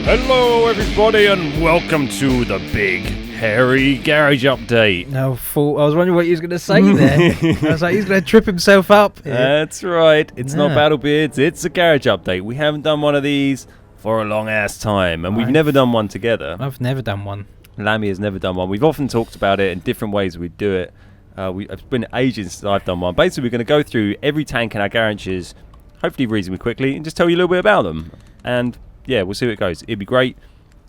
Hello, everybody, and welcome to the Big Hairy Garage Update. No, fool. I was wondering what you was going to say there. I was like, he's going to trip himself up. That's right. It's not Battlebeards, it's a garage update. We haven't done one of these for a long-ass time, and we've never done one together. I've never done one. Lammy has never done one. We've often talked about it in different ways we do it. It's been ages since I've done one. Basically, we're going to go through every tank in our garages, hopefully reasonably quickly, and just tell you a little bit about them. And yeah, we'll see how it goes. It'd be great.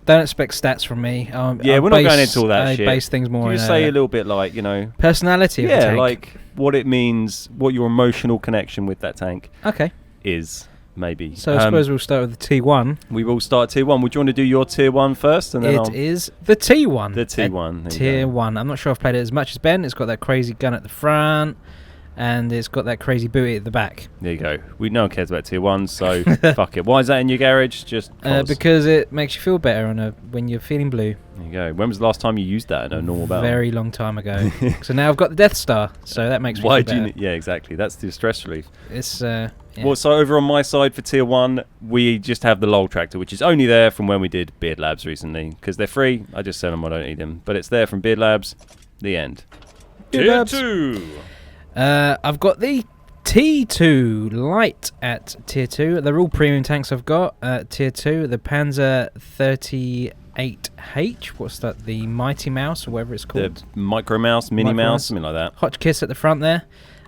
Don't expect stats from me. We're not going into all that shit. I base things more Can you say a little bit like, personality of the tank? like what it means, what your emotional connection with that tank is, maybe. So I suppose we'll start with the T1. We will start Tier 1. Would you want to do your Tier 1 first? And then It is the T1. The T1. Tier 1. I'm not sure I've played it as much as Ben. It's got that crazy gun at the front. And it's got that crazy booty at the back. There you go. No one cares about Tier 1, so fuck it. Why is that in your garage? Just because it makes you feel better when you're feeling blue. There you go. When was the last time you used that in a normal battle? Very long time ago. So now I've got the Death Star, so that makes me feel better. Yeah, exactly. That's the stress relief. It's Well, so over on my side for Tier 1, we just have the LOL tractor, which is only there from when we did Beard Labs recently. Because they're free, I just sell them, I don't need them. But it's there from Beard Labs, the end. Tier 2! I've got the T2 Light at Tier 2. They're all premium tanks I've got at Tier 2. The Panzer 38H, what's that, the Mighty Mouse, or whatever it's called. The Micro Mouse, Mini Mouse, something like that. Hotchkiss at the front there.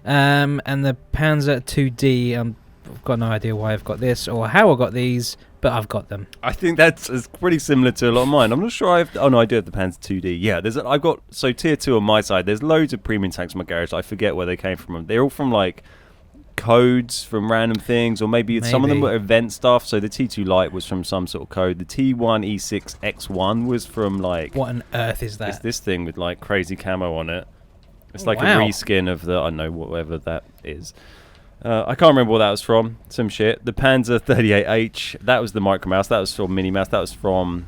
And the Panzer 2D, I've got no idea why I've got this or how I got these, but I've got them. I think that's pretty similar to a lot of mine. I'm not sure I do have the Panzer 2D. Yeah, I've got Tier 2 on my side. There's loads of premium tanks in my garage. I forget where they came from. They're all from like codes from random things, or maybe some of them were event stuff. So the T2 Light was from some sort of code. The T1 E6 X1 was from like... What on earth is that? It's this thing with like crazy camo on it. It's like a reskin of the, I don't know, whatever that is. I can't remember what that was from. Some shit. The Panzer 38H, that was the Micro Mouse. That was from Mini Mouse. That was from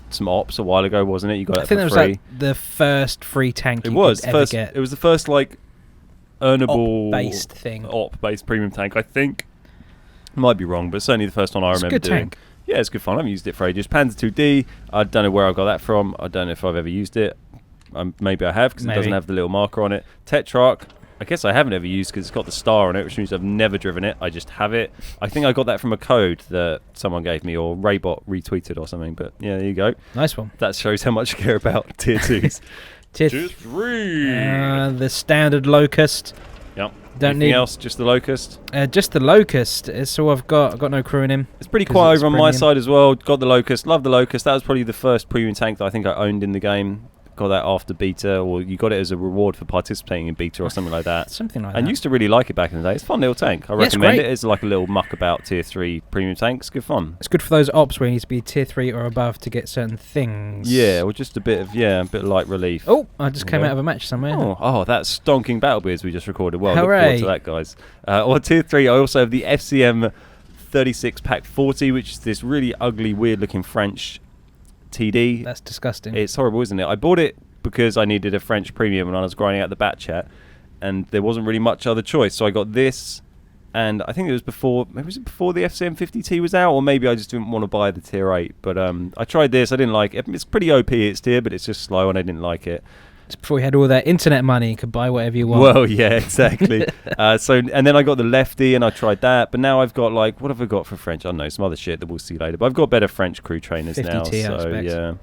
some ops a while ago, wasn't it? You got it for free. I think that was like the first free tank you could ever get. It was the first like earnable op-based thing. Op-based premium tank, I think. Might be wrong, but certainly the first one I remember doing. Tank. Yeah, it's good fun. I haven't used it for ages. Panzer 2D, I don't know where I got that from. I don't know if I've ever used it. Maybe I have, because it doesn't have the little marker on it. Tetrarch, I guess I haven't ever used because it's got the star on it, which means I've never driven it. I just have it. I think I got that from a code that someone gave me, or Raybot retweeted or something. But yeah, there you go. Nice one. That shows how much you care about Tier 2s. Tier 3. The standard Locust. Yep. Don't Anything need else? Just the Locust? Just the Locust. It's all I've got. I've got no crew in him. It's pretty quiet over on my side as well. Got the Locust. Love the Locust. That was probably the first premium tank that I think I owned in the game. Got that after beta, or you got it as a reward for participating in beta or something like that. Something like that. And used to really like it back in the day. It's a fun little tank. I recommend it. It's like a little muck about Tier 3 premium tanks. Good fun. It's good for those ops where you need to be Tier 3 or above to get certain things. Yeah, or just a bit of light relief. Oh, I just came out of a match somewhere. Oh, that stonking Battlebeards we just recorded. Well, hooray. Look forward to that, guys. Or Tier 3, I also have the FCM 36 Pack 40, which is this really ugly, weird-looking French TD. That's disgusting. It's horrible, isn't it? I bought it because I needed a French premium when I was grinding out the bat chat, and there wasn't really much other choice. So I got this, and I think it was before the FCM 50T was out, or maybe I just didn't want to buy the Tier 8. But I tried this. I didn't like it. It's pretty OP, its tier, but it's just slow, and I didn't like it. It's before you had all that internet money, you could buy whatever you want. Well, yeah, exactly. And then I got the Lefty, and I tried that. But now I've got what have I got for French? I don't know, some other shit that we'll see later. But I've got better French crew trainers 50 now. T, so yeah.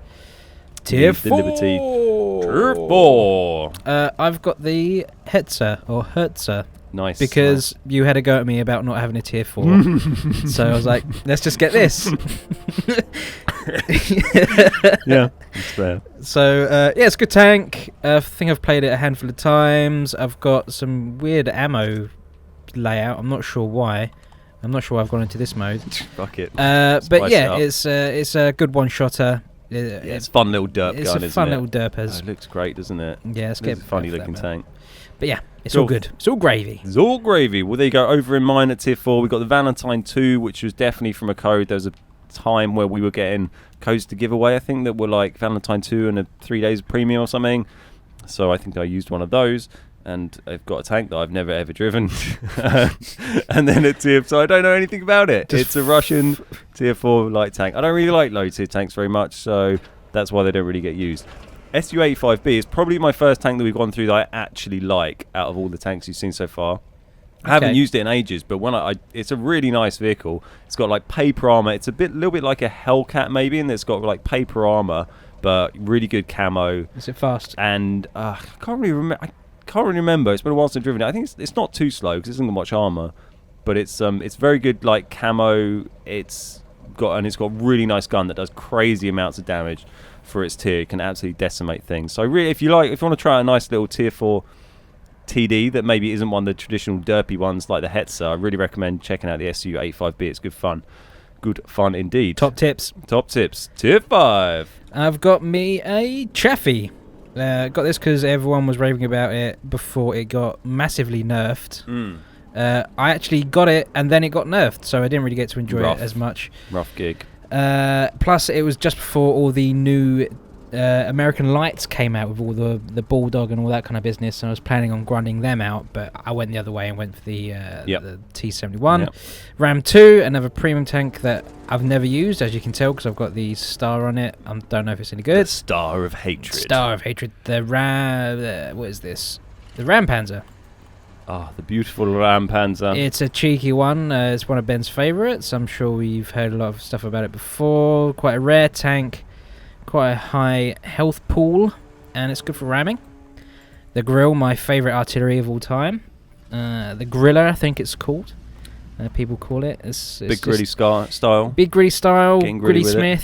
Tier 4. Tier 4. I've got the Hertzer. Nice. Because you had a go at me about not having a Tier 4. So I was like, let's just get this. Yeah, it's fair. So, it's a good tank. I think I've played it a handful of times. I've got some weird ammo layout. I'm not sure why. I'm not sure why I've gone into this mode. Fuck it. But yeah, it's a good one-shotter. It's a fun little derp gun, isn't it? It's a fun little derpers. It looks great, doesn't it? Yeah, it's a funny looking tank. But yeah, it's all good. It's all gravy. It's all gravy. Well, there you go. Over in mine at Tier 4, we got the Valentine 2, which was definitely from a code. There was a time where we were getting codes to give away, I think, that were like Valentine 2 and 3 days of premium or something. So I think I used one of those. and I've got a tank that I've never ever driven, and then a tier. So I don't know anything about it. It's a Russian tier 4 light tank. I don't really like low tier tanks very much, so that's why they don't really get used. SU-85B is probably my first tank that we've gone through that I actually like out of all the tanks you've seen so far. I haven't used it in ages, but when it's a really nice vehicle. It's got like paper armor. It's little bit like a Hellcat maybe, and it's got like paper armor, but really good camo. Is it fast? And I can't really remember. It's been a while since I've driven it. I think it's not too slow because it hasn't got much armor, but it's very good like camo. It's got really nice gun that does crazy amounts of damage for its tier. It can absolutely decimate things. So really, if you want to try a nice little tier 4 TD that maybe isn't one of the traditional derpy ones like the Hetzer, I really recommend checking out the SU-85B. It's good fun. Good fun indeed. Top tips. Tier 5. I've got me a Chaffee. Got this because everyone was raving about it before it got massively nerfed. I actually got it and then it got nerfed, so I didn't really get to enjoy it as much. Rough gig. Plus, it was just before all the new American lights came out with all the Bulldog and all that kind of business, and I was planning on grinding them out, but I went the other way and went for the T71. Yep. Ram 2, another premium tank that I've never used, as you can tell, because I've got the star on it. I don't know if it's any good. The Star of Hatred. Star of Hatred. The Ram... what is this? The Ram Panzer. Ah, the beautiful Ram Panzer. It's a cheeky one. It's one of Ben's favourites. I'm sure we've heard a lot of stuff about it before. Quite a rare tank. Quite a high health pool, and it's good for ramming. The Grill, my favourite artillery of all time. The Griller, I think it's called. People call it. It's Big Gritty style. Big Gritty style. Getting gritty Gritty with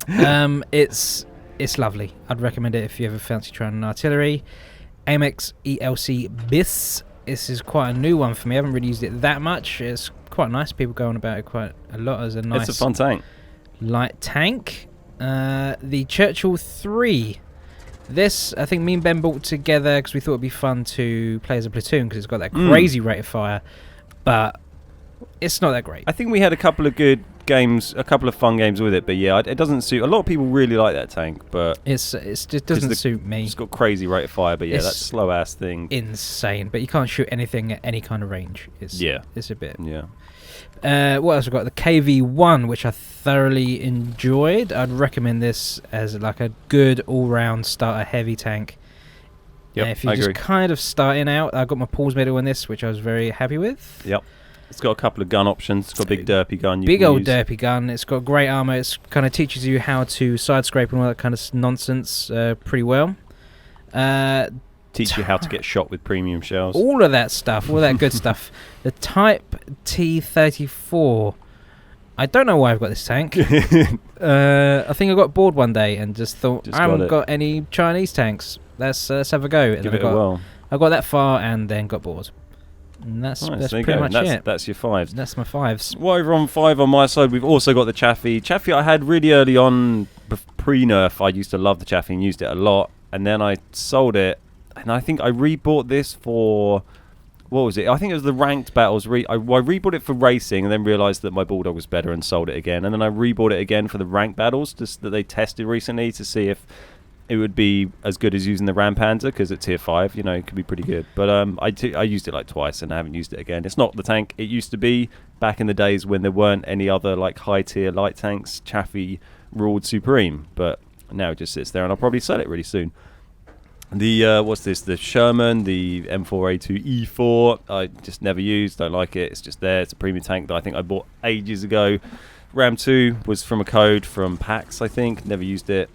Smith. It's lovely. I'd recommend it if you ever fancy trying an artillery. Amex ELC BIS. This is quite a new one for me. I haven't really used it that much. It's quite nice. People go on about it quite a lot as a nice. It's a fun tank. Light tank. The Churchill 3. This, I think me and Ben bought together because we thought it'd be fun to play as a platoon because it's got that crazy rate of fire, but it's not that great. I think we had a couple of good games, a couple of fun games with it, but yeah, it doesn't suit. A lot of people really like that tank, but it just doesn't suit me. It's got crazy rate of fire, but yeah, that slow ass thing. Insane, but you can't shoot anything at any kind of range. It's a bit. Yeah. What else we got? The KV-1, which I thoroughly enjoyed. I'd recommend this as like a good all-round starter heavy tank. Yep, if you're just kind of starting out, I got my Paul's medal on this, which I was very happy with. Yep. It's got a couple of gun options. It's got a big derpy gun. Big old derpy gun. It's got great armor. It kind of teaches you how to side scrape and all that kind of nonsense pretty well. Teach you how to get shot with premium shells. All of that stuff, all that good stuff. The Type T34. I don't know why I've got this tank. I think I got bored one day and just thought, I haven't got any Chinese tanks. Let's have a go. And Give it a whirl. I got that far and then got bored. And that's pretty much it. That's your 5s. That's my 5s. Well, over on 5 on my side, we've also got the Chaffee. Chaffee I had really early on, pre-nerf. I used to love the Chaffee and used it a lot. And then I sold it. And I think I rebought this for, what was it? I think it was the ranked battles. I rebought it for racing and then realised that my Bulldog was better and sold it again. And then I rebought it again for the ranked battles that they tested recently to see if it would be as good as using the Ram Panzer, because at tier 5, you know, it could be pretty good. But I used it like twice and I haven't used it again. It's not the tank it used to be back in the days when there weren't any other like high tier light tanks. Chaffee ruled supreme, but now it just sits there and I'll probably sell it really soon. The what's this? The Sherman, the M4A2 E4. I just never used. Don't like it. It's just there. It's a premium tank that I think I bought ages ago. Ram 2 was from a code from PAX, I think. Never used it.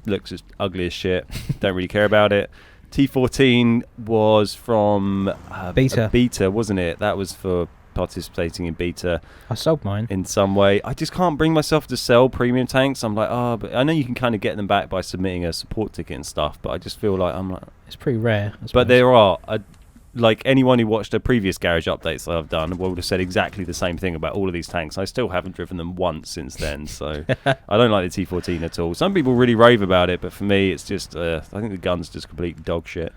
Looks just ugly as shit. Don't really care about it. T14 was from beta, wasn't it? That was for participating in beta. I sold mine in some way. I just can't bring myself to sell premium tanks. I'm like, but I know you can kind of get them back by submitting a support ticket and stuff, but I just feel like it's pretty rare. But there are like anyone who watched the previous garage updates that I've done would have said exactly the same thing about all of these tanks. I still haven't driven them once since then, so I don't like the T14 at all. Some people really rave about it, but for me it's just I think the gun's just complete dog shit.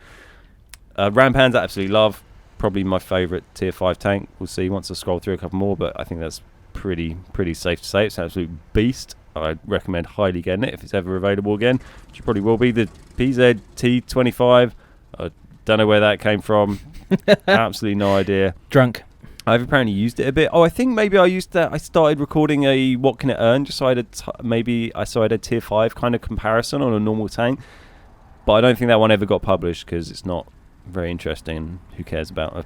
Ram Panzer I absolutely love. Probably my favourite tier 5 tank. We'll see once I scroll through a couple more, but I think that's pretty safe to say. It's an absolute beast. I recommend highly getting it if it's ever available again, which it probably will be. The PZ T25, Don't know where that came from. Absolutely no idea. Drunk. I've apparently used it a bit. Oh, I think maybe I used that. I started recording a what can it earn, just so I had I had a tier 5 kind of comparison on a normal tank. But I don't think that one ever got published because it's not very interesting. Who cares about a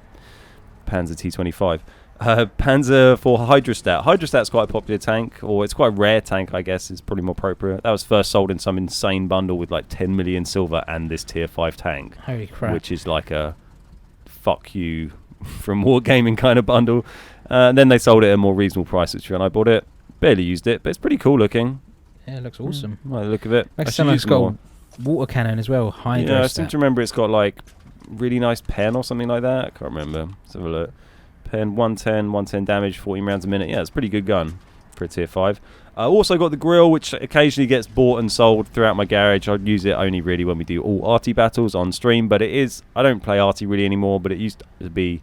Panzer T25? Panzer for Hydrostat. Hydrostat's quite a popular tank, or it's quite a rare tank, I guess, is probably more appropriate. That was first sold in some insane bundle with like 10 million silver and this tier 5 tank. Holy crap. Which is like a fuck you from Wargaming kind of bundle. And then they sold it at a more reasonable price, and I bought it. Barely used it, but it's pretty cool looking. Yeah, it looks awesome. Like the look of it. Like it's got a water cannon as well. Yeah, I seem to remember it's got like really nice pen or something like that. I can't remember. Let's have a look. Pen 110 damage, 14 rounds a minute. Yeah, it's a pretty good gun for a tier 5. I also got the grill, which occasionally gets bought and sold throughout my garage. I'd use it only really when we do all arty battles on stream, but it is, I don't play arty really anymore, but it used to be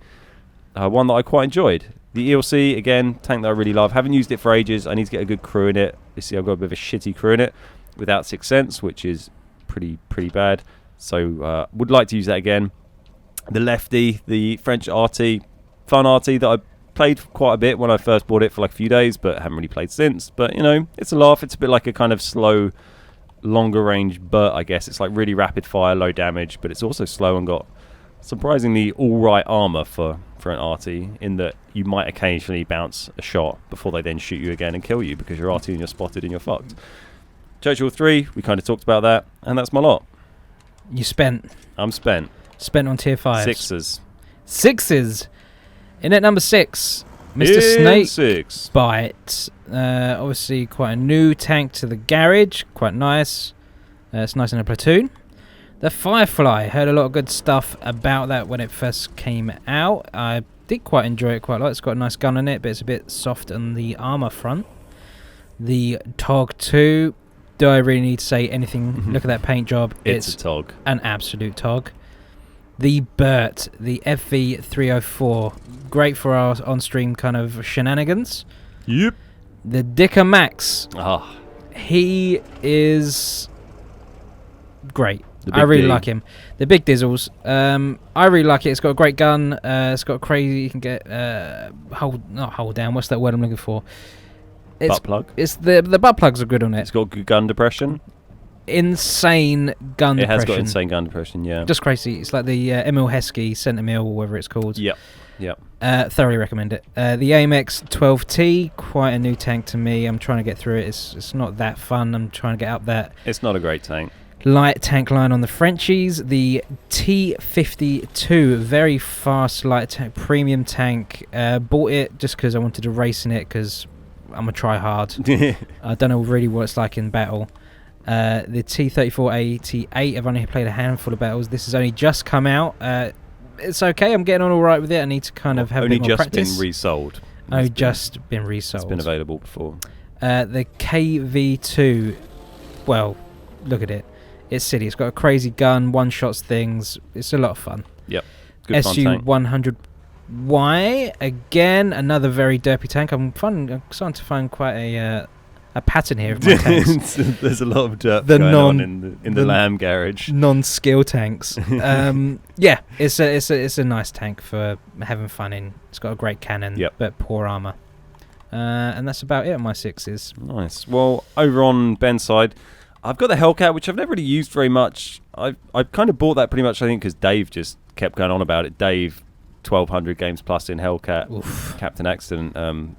one that I quite enjoyed. The ELC, again, tank that I really love. Haven't used it for ages. I need to get a good crew in it. You see, I've got a bit of a shitty crew in it without 6th Sense, which is pretty bad. So would like to use that again. The Lefty, the French arty, fun arty that I played quite a bit when I first bought it for like a few days, but haven't really played since. But you know, it's a laugh. It's a bit like a kind of slow, longer range, but I guess it's like really rapid fire, low damage, but it's also slow and got surprisingly all right armor for an arty, in that you might occasionally bounce a shot before they then shoot you again and kill you because you're arty and you're spotted and you're fucked. Churchill 3, we kind of talked about that, and that's my lot. I'm spent on tier 5s. 6s. In at number 6, Mr. Snake 6. Bite. Obviously quite a new tank to the garage. Quite nice. It's nice in a platoon. The Firefly. Heard a lot of good stuff about that when it first came out. I did quite enjoy it quite a lot. It's got a nice gun in it, but it's a bit soft on the armor front. The Tog 2. Do I really need to say anything? Look at that paint job. It's a Tog. An absolute Tog. The Burt, the FV304, great for our on-stream kind of shenanigans. Yep. The Dicker Max, Ah, he is great. I really like him. The Big Dizzles, I really like it. It's got a great gun. It's got a crazy. You can get not hold down. What's that word I'm looking for? butt plug. It's the butt plugs are good on it. It's got good gun depression. Insane gun depression. It has got insane gun depression, yeah. Just crazy. It's like the Emil Heskey Centimil, or whatever it's called. Yep. Thoroughly recommend it. The AMX 12T, quite a new tank to me. I'm trying to get through it. It's not that fun. I'm trying to get up that. It's not a great tank. Light tank line on the Frenchies. The T52, very fast light tank, premium tank. Bought it just because I wanted to race in it because I'm a try hard. I don't know really what it's like in battle. The T34A-T8, I've only played a handful of battles. This has only just come out. It's okay, I'm getting on alright with it. I need to kind of have a bit more practice. Only just been resold. Only just been resold. It's been available before. The KV2, well, look at it. It's silly. It's got a crazy gun, one-shots things. It's a lot of fun. Yep. Good fun tank. SU-100Y, again, another very derpy tank. I'm starting to find quite a pattern here of my tanks. There's a lot of dirt going on in the Lamb garage. Non-skill tanks. Yeah, it's a nice tank for having fun in. It's got a great cannon, but poor armor. And that's about it on my 6s. Nice. Well, over on Ben's side, I've got the Hellcat, which I've never really used very much. I've kind of bought that pretty much, I think, because Dave just kept going on about it. Dave, 1,200 games plus in Hellcat. Oof. Captain Accident,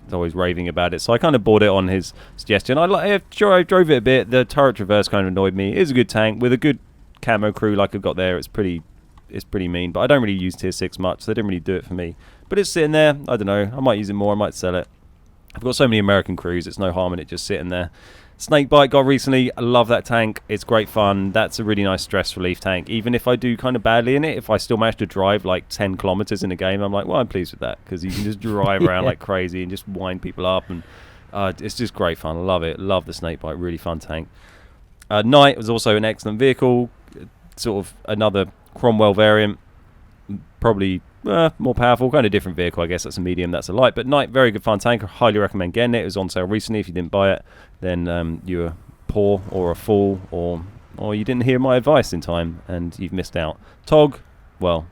is always raving about it. So I kind of bought it on his suggestion. I drove it a bit. The turret reverse kind of annoyed me. It is a good tank with a good camo crew like I've got there. It's pretty mean, but I don't really use tier 6 much, so they didn't really do it for me. But it's sitting there. I don't know. I might use it more. I might sell it. I've got so many American crews. It's no harm in it just sitting there. Snakebite got recently. I love that tank. It's great fun. That's a really nice stress relief tank. Even if I do kind of badly in it, if I still manage to drive like 10 kilometers in a game, I'm like, well, I'm pleased with that, because you can just drive around like crazy and just wind people up, and it's just great fun. I love it. Love the Snakebite. Really fun tank. Knight was also an excellent vehicle. Sort of another Cromwell variant. Probably more powerful, kind of different vehicle, I guess. That's a medium, that's a light. But Knight, very good fun tank. I highly recommend getting it. It was on sale recently. If you didn't buy it, then you were poor or a fool, or you didn't hear my advice in time and you've missed out. Tog, well,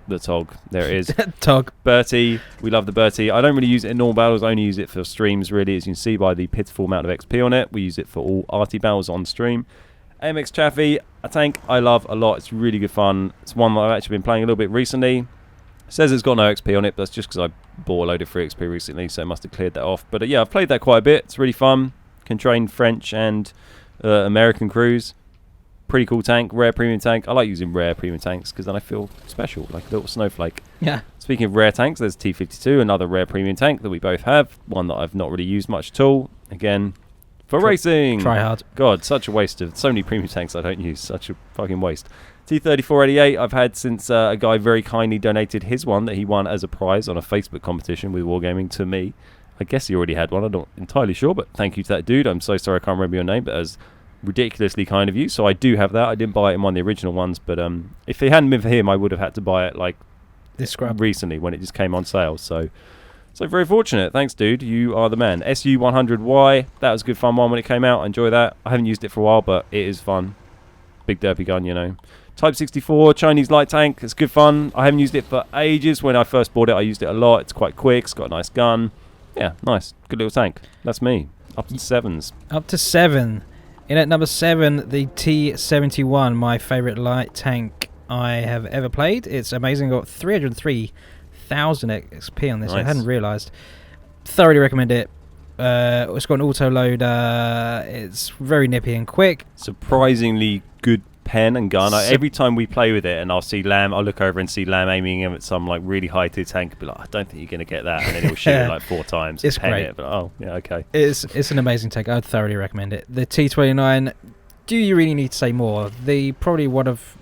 the Tog. There it is. Tog. Bertie. We love the Bertie. I don't really use it in normal battles. I only use it for streams, really, as you can see by the pitiful amount of XP on it. We use it for all arty battles on stream. AMX Chaffee, a tank I love a lot. It's really good fun. It's one that I've actually been playing a little bit recently. It says it's got no XP on it, but that's just because I bought a load of free XP recently, so it must have cleared that off. But yeah, I've played that quite a bit. It's really fun. Can train French and American crews. Pretty cool tank, rare premium tank. I like using rare premium tanks because then I feel special, like a little snowflake. Yeah. Speaking of rare tanks, there's T52, another rare premium tank that we both have. One that I've not really used much at all. Again, for racing. Try hard. God, such a waste of so many premium tanks I don't use. Such a fucking waste. T3488 I've had since a guy very kindly donated his one that he won as a prize on a Facebook competition with Wargaming to me. I guess he already had one. I'm not entirely sure, but thank you to that dude. I'm so sorry I can't remember your name, but as ridiculously kind of you. So I do have that. I didn't buy it in one of the original ones, but if it hadn't been for him, I would have had to buy it like this scrub recently when it just came on sale. So very fortunate. Thanks, dude. You are the man. SU100Y. That was a good fun one when it came out. I enjoy that. I haven't used it for a while, but it is fun. Big derpy gun, you know. Type 64 Chinese light tank. It's good fun. I haven't used it for ages. When I first bought it, I used it a lot. It's quite quick. It's got a nice gun. Yeah, nice. Good little tank. That's me. Up to 7s. Up to 7. In at number 7, the T71, my favourite light tank I have ever played. It's amazing. Got 303,000 XP on this. Nice. I hadn't realised. Thoroughly recommend it. It's got an auto loader. It's very nippy and quick. Surprisingly good pen and gun. Every time we play with it and I'll see Lamb, I'll look over and see Lamb aiming him at some like really high tier tank and be like, I don't think you're going to get that, and then he'll shoot it like 4 times. It's pen great. It, but oh yeah, okay. It's an amazing tank. I'd thoroughly recommend it. The T29, do you really need to say more? Probably one of,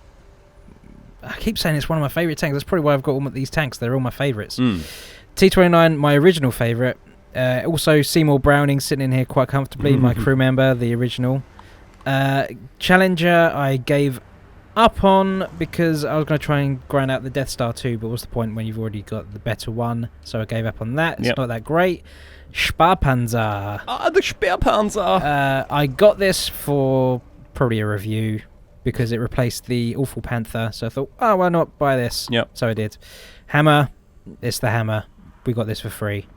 I keep saying it's one of my favourite tanks. That's probably why I've got all these tanks. They're all my favourites. T29, my original favourite. Also Seymour Browning sitting in here quite comfortably, my crew member, the original. Challenger I gave up on because I was going to try and grind out the Death Star 2, but what's the point when you've already got the better one? So I gave up on that. It's not that great. Sparpanzer. The Sparpanzer. I got this for probably a review because it replaced the Awful Panther, so I thought, oh, why not buy this? Yep. So I did. Hammer. It's the hammer. We got this for free.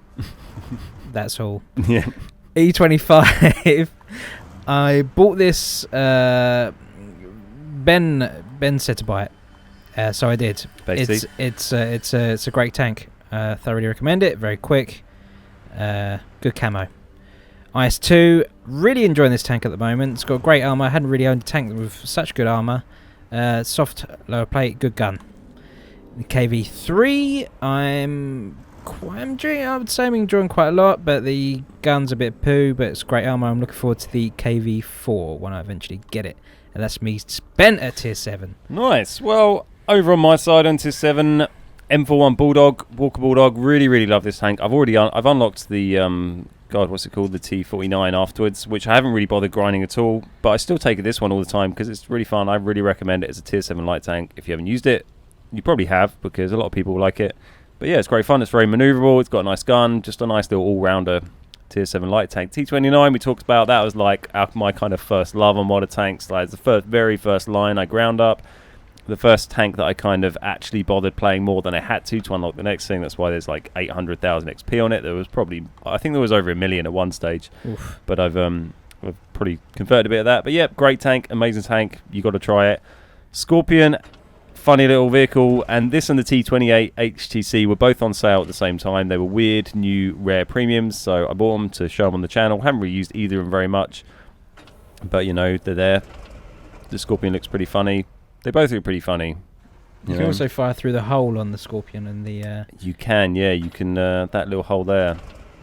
That's all. Yeah. E25. I bought this. Ben said to buy it, so I did. It's a great tank. Thoroughly recommend it. Very quick. Good camo. IS2. Really enjoying this tank at the moment. It's got great armor. I hadn't really owned a tank with such good armor. Soft lower plate. Good gun. The KV3. I would say I'm enjoying quite a lot, but the gun's a bit poo, but it's great armor. I'm looking forward to the KV4 when I eventually get it. And that's me spent at tier 7. Nice. Well, over on my side on tier 7, M41 Bulldog, Walker Bulldog. Really, really love this tank. I've unlocked the, what's it called? The T49 afterwards, which I haven't really bothered grinding at all, but I still take this one all the time because it's really fun. I really recommend it as a tier 7 light tank. If you haven't used it, you probably have because a lot of people like it. But yeah, it's great fun. It's very maneuverable. It's got a nice gun. Just a nice little all-rounder tier 7 light tank. T29 we talked about. That was like my kind of first love on modern tanks. Like it's the very first line I ground up. The first tank that I kind of actually bothered playing more than I had to unlock the next thing. That's why there's like 800,000 XP on it. There was probably, I think there was over 1 million at one stage. Oof. But I've probably converted a bit of that. But yeah, great tank. Amazing tank. You got to try it. Scorpion. Funny little vehicle, and this and the T28 HTC were both on sale at the same time. They were weird, new, rare premiums, so I bought them to show them on the channel. Haven't really used either of them very much, but you know, they're there. The Scorpion looks pretty funny. They both look pretty funny. You can also fire through the hole on the Scorpion and the... You can, yeah, you can, that little hole there.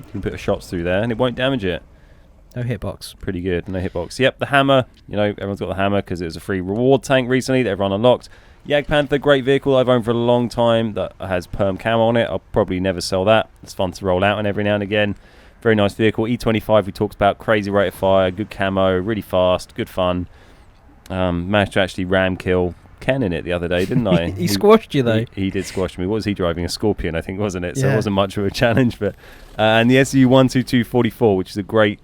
You can put the shots through there, and it won't damage it. No hitbox. Pretty good, no hitbox. Yep, the hammer, you know, everyone's got the hammer because it was a free reward tank recently that everyone unlocked. Yag Panther, great vehicle I've owned for a long time that has perm camo on it. I'll probably never sell that. It's fun to roll out in every now and again. Very nice vehicle. E25 we talked about, crazy rate of fire, good camo, really fast, good fun. Managed to actually ram kill Ken in it the other day, didn't I? he squashed you though. He did squash me. What was he driving? A Scorpion, I think, wasn't it? So it wasn't much of a challenge. But and the SU12244, which is a great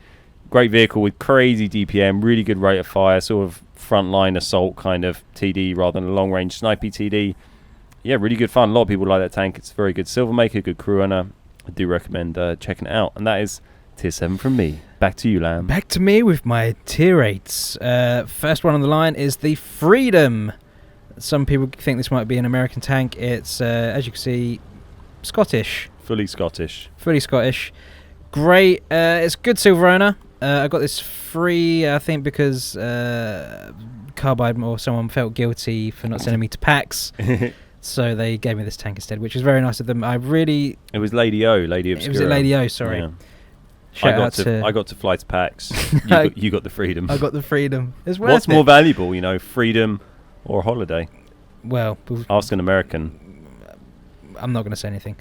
vehicle with crazy DPM, really good rate of fire, sort of frontline assault kind of TD rather than a long range snipey TD. yeah, really good fun. A lot of people like that tank. It's a very good silver maker, good crew runner. I do recommend checking it out. And that is tier 7 from me. Back to you, Lamb. Back to me with my tier 8s. First one on the line is the Freedom. Some people think this might be an American tank. It's, as you can see, Scottish. Fully Scottish. Fully Scottish. Great. It's good silver owner. I got this free, I think, because Carbide or someone felt guilty for not sending me to PAX. So they gave me this tank instead, which is very nice of them. It was Lady O, Lady Obscura. It was Lady O, sorry. Yeah. I got to fly to PAX. You got the Freedom. I got the Freedom. It's worth What's it. more valuable, Freedom or a holiday? Well, ask an American. I'm not going to say anything.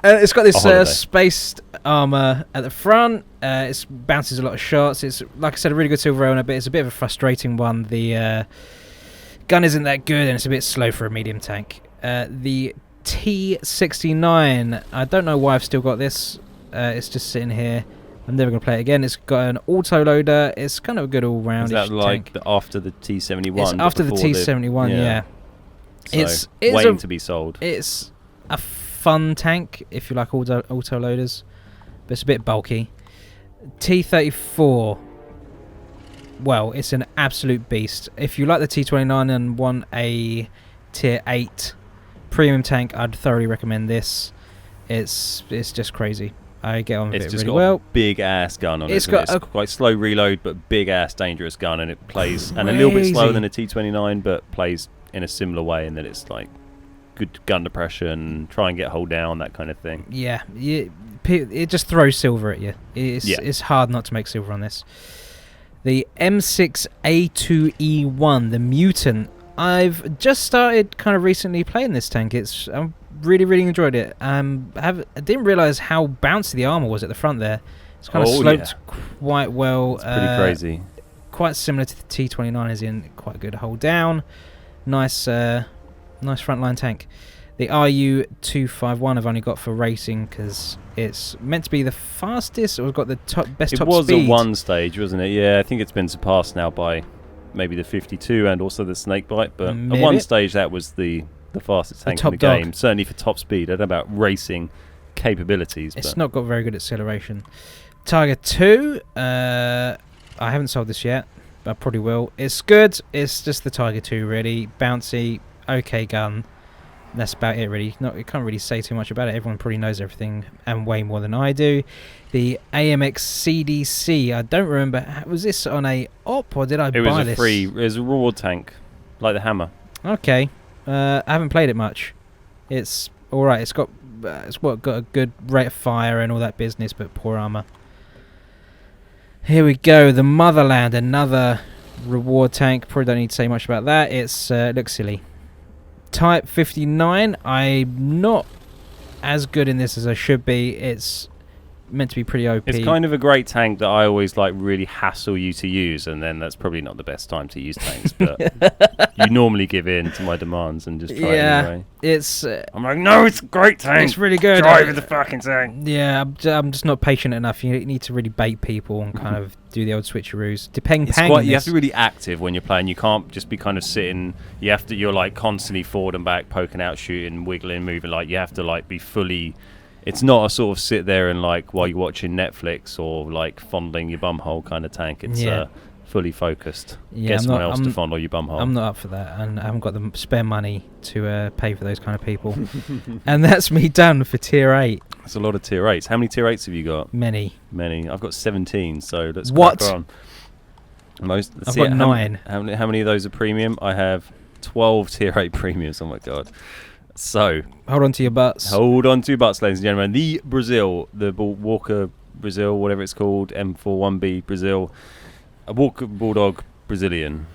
It's got this spaced armor at the front. It bounces a lot of shots. It's, like I said, a really good silver owner, but it's a bit of a frustrating one. The gun isn't that good, and it's a bit slow for a medium tank. The T69. I don't know why I've still got this. It's just sitting here. I'm never going to play it again. It's got an auto loader. It's kind of a good all-round tank. Is that like after the T71? It's after the T71, yeah. So it's waiting to be sold. It's a fun tank if you like auto loaders, but it's a bit bulky. T34. Well, it's an absolute beast. If you like the T29 and want a tier 8 premium tank, I'd thoroughly recommend this. It's just crazy. I get on with it really well. It's just got a big ass gun on it. It's quite slow reload, but big ass dangerous gun, and it plays and a little bit slower than a T29, but plays in a similar way, in that it's like good gun depression, try and get hold down, that kind of thing. Yeah, it just throws silver at you. It's hard not to make silver on this. The M6A2E1, the Mutant. I've just started kind of recently playing this tank. I'm really enjoyed it. I didn't realise how bouncy the armour was at the front there. It's kind of sloped quite well. It's pretty crazy. Quite similar to the T29, as in quite good hold down. Nice frontline tank. The RU251 I've only got for racing because it's meant to be the fastest, or got the best top speed. It was at one stage, wasn't it? Yeah, I think it's been surpassed now by maybe the 52 and also the Snakebite, but at one stage that was the fastest tank in the game, certainly for top speed. I don't know about racing capabilities. It's not got very good acceleration. Tiger 2, I haven't sold this yet, but I probably will. It's good. It's just the Tiger 2, really. Bouncy, okay gun. That's about it, really. You can't really say too much about it. Everyone probably knows everything and way more than I do. The AMX CDC, I don't remember. Was this on a op or did I buy this? It was a reward tank, like the Hammer. Okay. I haven't played it much. It's alright. It's got a good rate of fire and all that business, but poor armor. Here we go. The Motherland, another reward tank. Probably don't need to say much about that. It looks silly. Type 59. I'm not as good in this as I should be. It's meant to be pretty OP. It's kind of a great tank that I always really hassle you to use, and then that's probably not the best time to use tanks, but you normally give in to my demands and just try it anyway. I'm like, no, it's a great tank. It's really good. Drive the fucking tank. Yeah, I'm just not patient enough. You need to really bait people and kind of do the old switcheroos. You have to be really active when you're playing. You can't just be kind of sitting. You're like constantly forward and back, poking out, shooting, wiggling, moving. Like you have to be fully. It's not a sort of sit there and while you're watching Netflix or fondling your bumhole kind of tank. It's fully focused. Get someone else to fondle your bumhole. I'm not up for that, and I haven't got the spare money to pay for those kind of people. And that's me done for tier 8. That's a lot of tier 8s. How many tier 8s have you got? Many. I've got 17, so let's crack on. I've got 9. How many of those are premium? I have 12 tier 8 premiums. Oh my god. So hold on to your butts. Hold on to your butts, ladies and gentlemen. The Brazil, the Walker Brazil, whatever it's called, M41B Brazil, a Walker Bulldog Brazilian.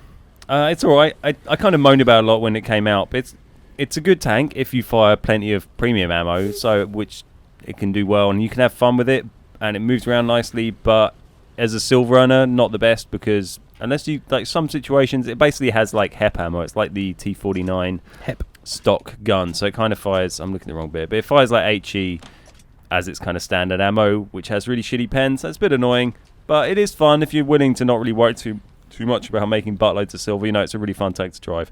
It's all right. I kind of moaned about it a lot when it came out, but it's a good tank if you fire plenty of premium ammo, which it can do well, and you can have fun with it, and it moves around nicely. But as a silver runner, not the best, because unless you some situations, it basically has HEP ammo. It's like the T49 HEP stock gun, so it kind of fires. I'm looking at the wrong bit, but it fires like HE as its kind of standard ammo, which has really shitty pens. That's a bit annoying, but it is fun if you're willing to not really worry too too much about making buttloads of silver. You know, it's a really fun tank to drive.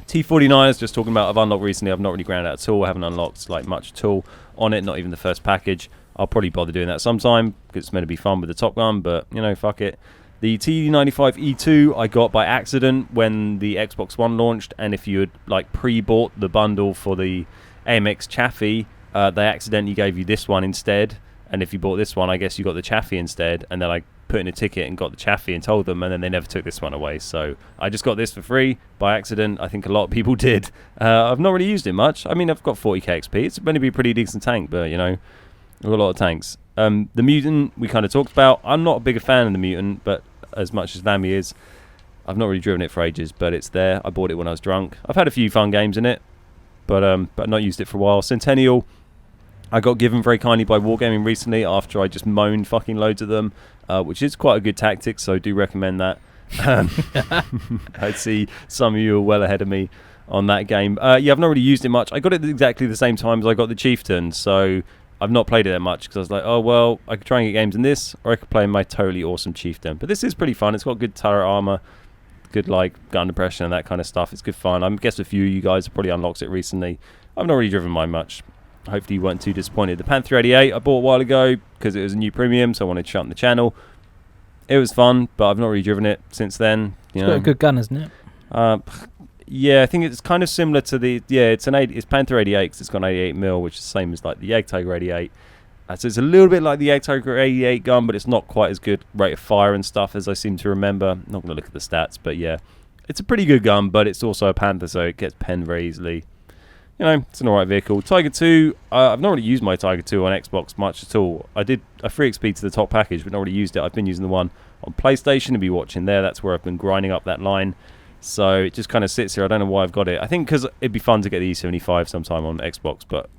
T49 is just talking about. I've unlocked recently. I've not really ground out at all. I haven't unlocked like much at all on it. Not even the first package. I'll probably bother doing that sometime because it's meant to be fun with the Top Gun. But you know, fuck it. The T95E2 I got by accident when the Xbox One launched, and if you had like pre-bought the bundle for the AMX Chaffee, they accidentally gave you this one instead. And if you bought this one, I guess you got the Chaffee instead. And then I put in a ticket and got the Chaffee and told them, and then they never took this one away. So I just got this for free by accident. I think a lot of people did. I've not really used it much. I mean, I've got 40k XP. It's going to be a pretty decent tank, but you know, I've got a lot of tanks. The Mutant we kind of talked about. I'm not a bigger fan of the Mutant, but as much as Vammy is, I've not really driven it for ages, but it's there. I bought it when I was drunk. I've had a few fun games in it, but not used it for a while. Centennial, I got given very kindly by Wargaming recently after I just moaned fucking loads of them, which is quite a good tactic, so do recommend that. I see some of you are well ahead of me on that game. Yeah, I've not really used it much. I got it exactly the same time as I got the Chieftain, so I've not played it that much because I was like, oh, well, I could try and get games in this, or I could play my totally awesome Chieftain. But this is pretty fun. It's got good turret armor, good like gun depression and that kind of stuff. It's good fun. I guess a few of you guys have probably unlocked it recently. I've not really driven mine much. Hopefully you weren't too disappointed. The Panther 88 I bought a while ago because it was a new premium, so I wanted to shut the channel. It was fun, but I've not really driven it since then. It's got a good gun, isn't it? Yeah, I think it's kind of similar to the it's Panther 88 because it's got an 88mm, which is the same as like the Jagdtiger 88. So it's a little bit like the Jagdtiger 88 gun, but it's not quite as good rate of fire and stuff as I seem to remember. I'm not going to look at the stats, but yeah, it's a pretty good gun, but it's also a Panther, so it gets penned very easily. You know, it's an alright vehicle. Tiger 2, I've not really used my Tiger 2 on Xbox much at all. I did a free XP to the top package, but not really used it. I've been using the one on PlayStation and be watching there. That's where I've been grinding up that line. So it just kind of sits here. I don't know why I've got it. I think because it'd be fun to get the E75 sometime on Xbox, but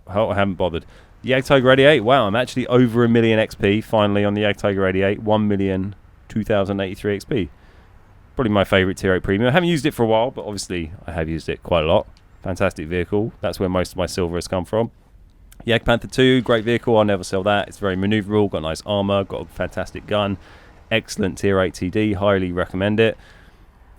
I haven't bothered. The Jagdtiger 88, wow, I'm actually over 1 million XP finally on the Jagdtiger 88. 1,002,083 XP. Probably my favourite Tier 8 Premium. I haven't used it for a while, but obviously I have used it quite a lot. Fantastic vehicle. That's where most of my silver has come from. Jagd Panther 2, great vehicle. I'll never sell that. It's very manoeuvrable, got nice armour, got a fantastic gun. Excellent Tier 8 TD, highly recommend it.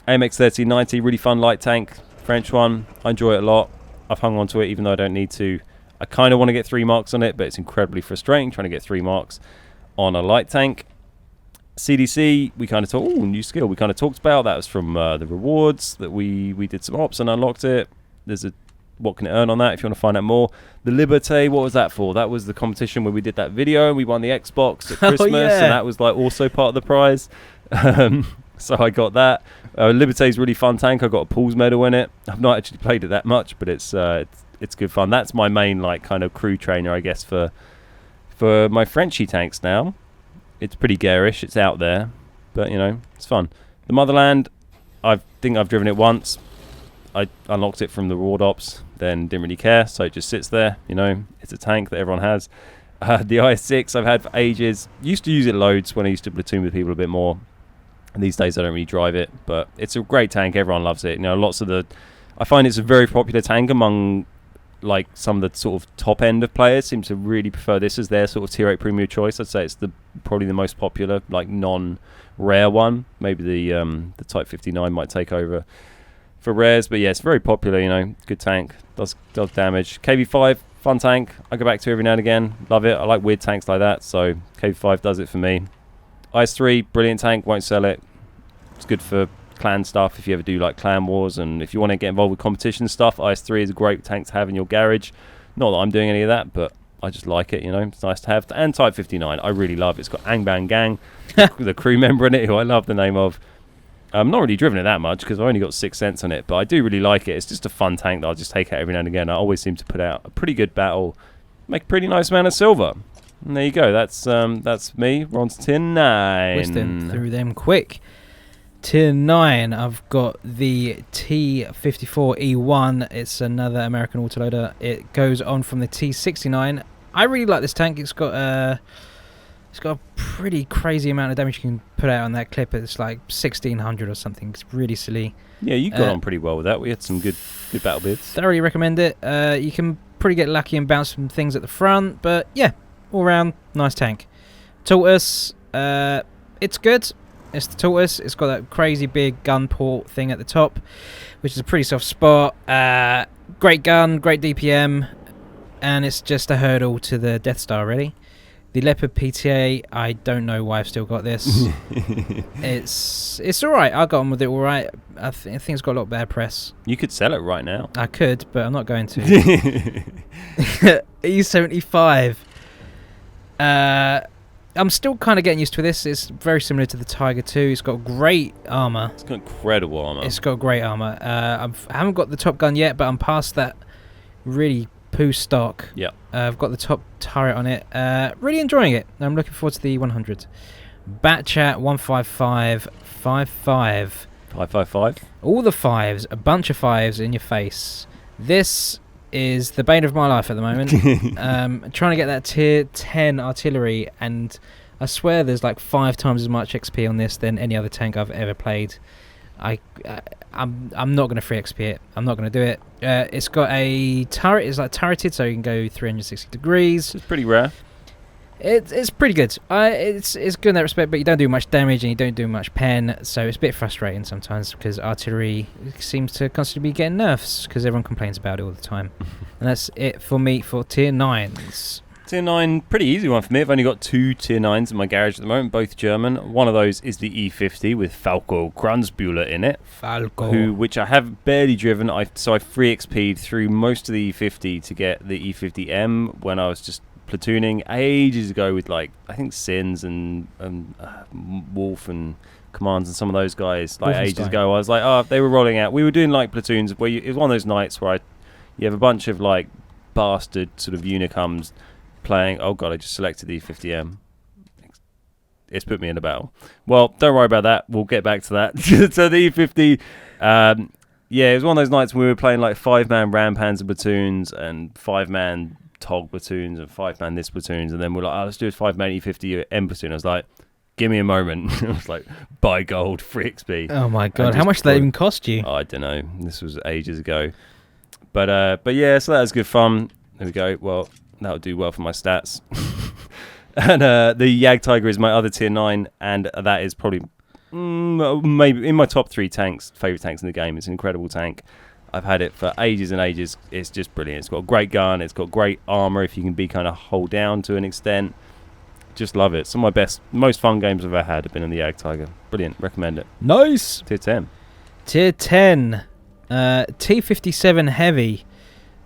AMX 1390, really fun light tank, French one. I enjoy it a lot. I've hung on to it even though I don't need to. I kind of want to get 3 marks on it, but it's incredibly frustrating trying to get 3 marks on a light tank. CDC, we kind of talked, new skill, we kind of talked about. That was from the rewards that we did some ops and unlocked it. There's a what can it earn on that if you want to find out more. The Liberté, what was that for? That was the competition where we did that video and we won the Xbox at Christmas, and that was like also part of the prize. So I got that. Liberté's a really fun tank. I got a Paul's medal in it. I've not actually played it that much, but it's good fun. That's my main like kind of crew trainer, I guess, for my Frenchie tanks now. It's pretty garish. It's out there, but you know, it's fun. The Motherland, I think I've driven it once. I unlocked it from the reward ops, then didn't really care, so it just sits there. You know, it's a tank that everyone has. The IS-6 I've had for ages. Used to use it loads when I used to platoon with people a bit more. And these days I don't really drive it, but it's a great tank. Everyone loves it. You know, I find it's a very popular tank among like some of the sort of top end of players. Seem to really prefer this as their sort of Tier 8 premium choice. I'd say it's probably the most popular, like non-rare one. Maybe the Type 59 might take over for rares, but yeah, it's very popular. You know, good tank, does damage. KV5, fun tank. I go back to every now and again. Love it. I like weird tanks like that, so KV5 does it for me. IS-3, brilliant tank. Won't sell it. It's good for clan stuff if you ever do like clan wars, and if you want to get involved with competition stuff. IS-3 is a great tank to have in your garage. Not that I'm doing any of that, but I just like it. You know, it's nice to have. And Type 59, I really love. It's got Ang Bang Gang, the crew member in it, who I love the name of. I'm not really driven it that much because I've only got 6 cents on it, but I do really like it. It's just a fun tank that I'll just take out every now and again. I always seem to put out a pretty good battle, make a pretty nice amount of silver. And there you go. That's me. We're on to Tier 9. Whizzed them through them quick. Tier 9, I've got the T54E1. It's another American autoloader. It goes on from the T69. I really like this tank. It's got a pretty crazy amount of damage you can put out on that clip. It's like 1600 or something. It's really silly. Yeah, you got on pretty well with that. We had some good battle bids. Thoroughly recommend it. You can pretty get lucky and bounce some things at the front, but yeah, all round nice tank. Tortoise, it's good. It's the Tortoise. It's got that crazy big gun port thing at the top, which is a pretty soft spot. Great gun, great DPM, and it's just a hurdle to the Death Star, really. The Leopard PTA, I don't know why I've still got this. It's all right. I got on with it all right. I think it's got a lot better press. You could sell it right now. I could, but I'm not going to. E75. I'm still kind of getting used to this. It's very similar to the Tiger 2. It's got great armor. It's got incredible armor. It's got great armor. I haven't got the Top Gun yet, but I'm past that really poo stock. Yeah. I've got the top turret on it. Really enjoying it. I'm looking forward to the 100. Batchat 15555. 555. All the fives, a bunch of fives in your face. This is the bane of my life at the moment. Trying to get that tier 10 artillery, and I swear there's like 5 times as much XP on this than any other tank I've ever played. I'm not going to free XP it. I'm not going to do it. It's got a turret. It's like turreted, so you can go 360 degrees. It's pretty rare. It's pretty good. It's good in that respect, but you don't do much damage and you don't do much pen, so it's a bit frustrating sometimes because artillery seems to constantly be getting nerfs because everyone complains about it all the time. And that's it for me for tier 9s. Tier 9, pretty easy one for me. I've only got 2 tier 9s in my garage at the moment, both German. One of those is the E50 with Falco Kranzbühler in it. Falco. Which I have barely driven. So I free XP'd through most of the E50 to get the E50M when I was just platooning ages ago with, like, I think Sins and Wolf and Commands and some of those guys, like ages ago. I was like, oh, they were rolling out. We were doing like platoons where it was one of those nights where you have a bunch of like bastard sort of unicums playing. Oh god, I just selected the E50M. It's put me in a battle. Well, don't worry about that. We'll get back to that. So the E50, yeah, it was one of those nights when we were playing like 5-man Ram Panzer platoons and 5-man Tog platoons and 5-man this platoons, and then we're like, oh, let's do a 5-man E50M platoon. I was like, give me a moment. I was like, buy gold, free XP. Oh my god, how much did that even cost you? Oh, I don't know. This was ages ago. But yeah, so that was good fun. There we go. Well, that would do well for my stats. And the Jag Tiger is my other tier 9, and that is probably maybe in my top 3 favourite tanks in the game. It's an incredible tank. I've had it for ages and ages. It's just brilliant. It's got a great gun. It's got great armour if you can be kind of hold down to an extent. Just love it. Some of my most fun games I've ever had have been in the Jag Tiger. Brilliant. Recommend it. Nice. Tier 10. Tier 10. T57 Heavy.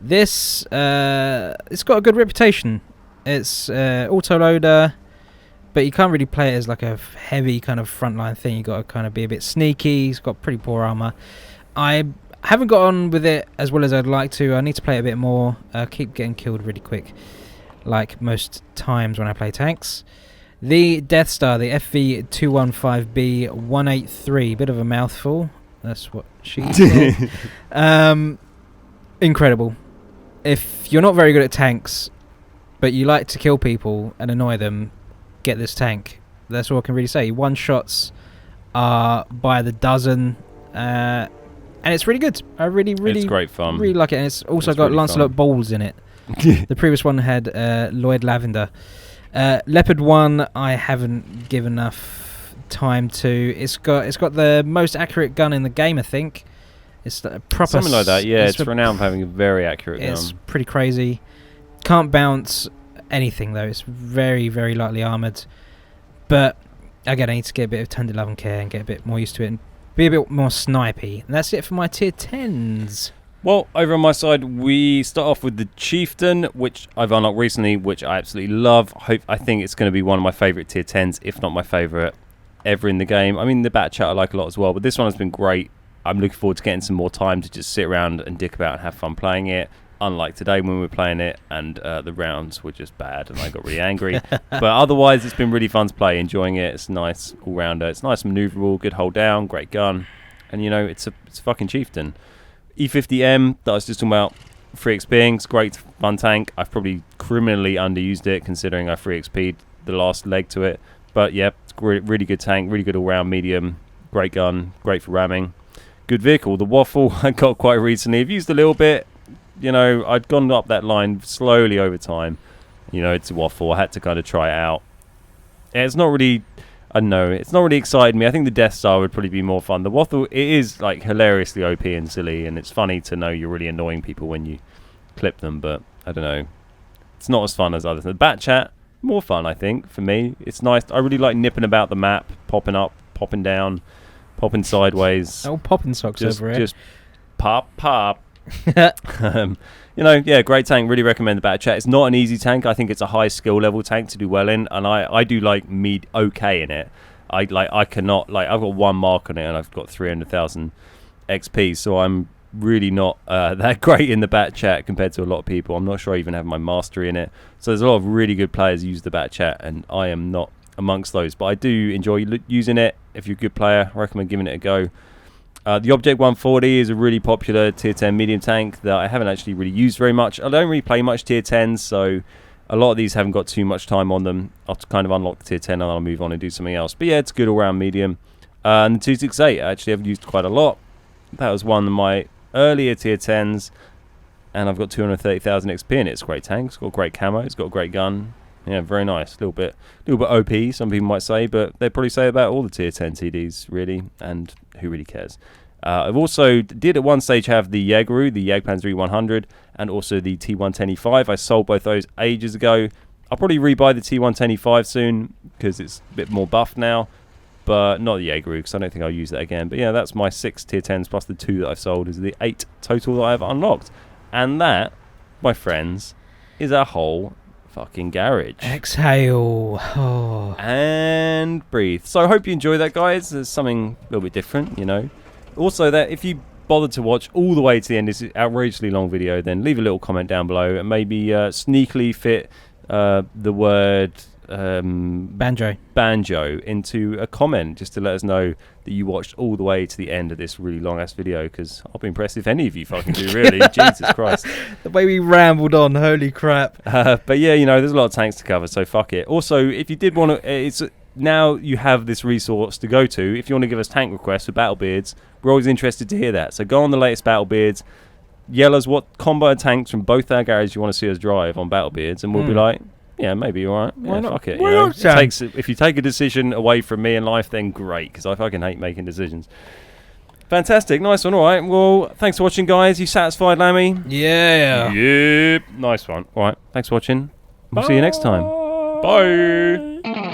This, it's got a good reputation. It's auto-loader, but you can't really play it as like a heavy kind of frontline thing. You got to kind of be a bit sneaky. It's got pretty poor armour. I haven't got on with it as well as I'd like to. I need to play it a bit more. I keep getting killed really quick, like most times when I play tanks. The Death Star, the FV215B183, bit of a mouthful. That's what she said. Incredible. If you're not very good at tanks, but you like to kill people and annoy them, get this tank. That's all I can really say. One-shots are by the dozen, and it's really good. I really it's great fun. Really like it. And it's also got really Lancelot Balls in it. The previous one had Lloyd Lavender. Leopard 1, I haven't given enough time to. It's got the most accurate gun in the game, I think. It's proper something like that. Yeah, it's renowned for having a very accurate gun. It's pretty crazy. Can't bounce anything though. It's very, very lightly armoured. But again, I need to get a bit of tender love and care and get a bit more used to it and be a bit more snipey. And that's it for my tier 10s. Well, over on my side, we start off with the Chieftain, which I've unlocked recently, which I absolutely love. I think it's going to be one of my favourite tier 10s, if not my favourite ever in the game. I mean, the Batchat I like a lot as well, but this one has been great. I'm looking forward to getting some more time to just sit around and dick about and have fun playing it. Unlike today when we were playing it and the rounds were just bad and I got really angry. But otherwise, it's been really fun to play, enjoying it. It's nice all-rounder. It's nice and manoeuvrable, good hold down, great gun. And, you know, it's a fucking Chieftain. E50M that I was just talking about, free XPing, it's great fun tank. I've probably criminally underused it considering I free XP'd the last leg to it. But, yeah, it's really good tank, really good all-round medium, great gun, great for ramming. Good vehicle. The Waffle I got quite recently. I've used a little bit. You know, I'd gone up that line slowly over time. You know, it's a Waffle. I had to kind of try it out. It's not really... I don't know. It's not really excited me. I think the Death Star would probably be more fun. The WoT, it is like hilariously OP and silly, and it's funny to know you're really annoying people when you clip them. But I don't know. It's not as fun as others. The Bat Chat, more fun, I think, for me. It's nice. I really like nipping about the map, popping up, popping down, popping sideways. Oh, popping socks over here. Just pop. You know, yeah, great tank. Really recommend the Bat Chat. It's not an easy tank. I think it's a high skill level tank to do well in, and I do like okay in it. I've got 1 mark on it, and I've got 300,000 XP, so I'm really not that great in the Bat Chat compared to a lot of people. I'm not sure I even have my mastery in it. So there's a lot of really good players who use the Bat Chat, and I am not amongst those. But I do enjoy using it. If you're a good player, I recommend giving it a go. The Object 140 is a really popular tier 10 medium tank that I haven't actually really used very much. I don't really play much tier 10s, so a lot of these haven't got too much time on them. I'll kind of unlock the tier 10 and I'll move on and do something else. But yeah, it's good all-round medium. And the 268, actually, I've used quite a lot. That was one of my earlier tier 10s, and I've got 230,000 XP in it. It's a great tank. It's got great camo. It's got a great gun. Yeah, very nice. A little bit OP, some people might say, but they probably say about all the tier 10 TDs, really, and who really cares? I've also did at one stage have the Jageru, the Jagdpanzer 100, and also the T110E5. I sold both those ages ago. I'll probably rebuy the T110E5 soon because it's a bit more buff now, but not the Jageru because I don't think I'll use that again. But yeah, that's my 6 tier 10s plus the 2 that I've sold is the 8 total that I've unlocked. And that, my friends, is a whole fucking garage. Exhale. Oh. And breathe. So I hope you enjoy that, guys. There's something a little bit different, you know. Also, that if you bothered to watch all the way to the end of this outrageously long video, then leave a little comment down below and maybe sneakily fit the word banjo into a comment just to let us know that you watched all the way to the end of this really long ass video, because I'll be impressed if any of you fucking do, really. Jesus Christ, the way we rambled on, holy crap. But yeah, you know, there's a lot of tanks to cover, so fuck it. Also, if you did want to, now you have this resource to go to. If you want to give us tank requests for Battlebeards, we're always interested to hear that. So go on the latest Battlebeards, yell us what combo tanks from both our garages you want to see us drive on Battlebeards, and we'll be like, yeah, maybe, all right. Why yeah, not? Fuck it. Why You know? not, Sam? If you take a decision away from me in life, then great, because I fucking hate making decisions. Fantastic. Nice one. All right. Well, thanks for watching, guys. You satisfied, Lammy? Yeah. Yep. Nice one. All right. Thanks for watching. We'll see you next time. Bye.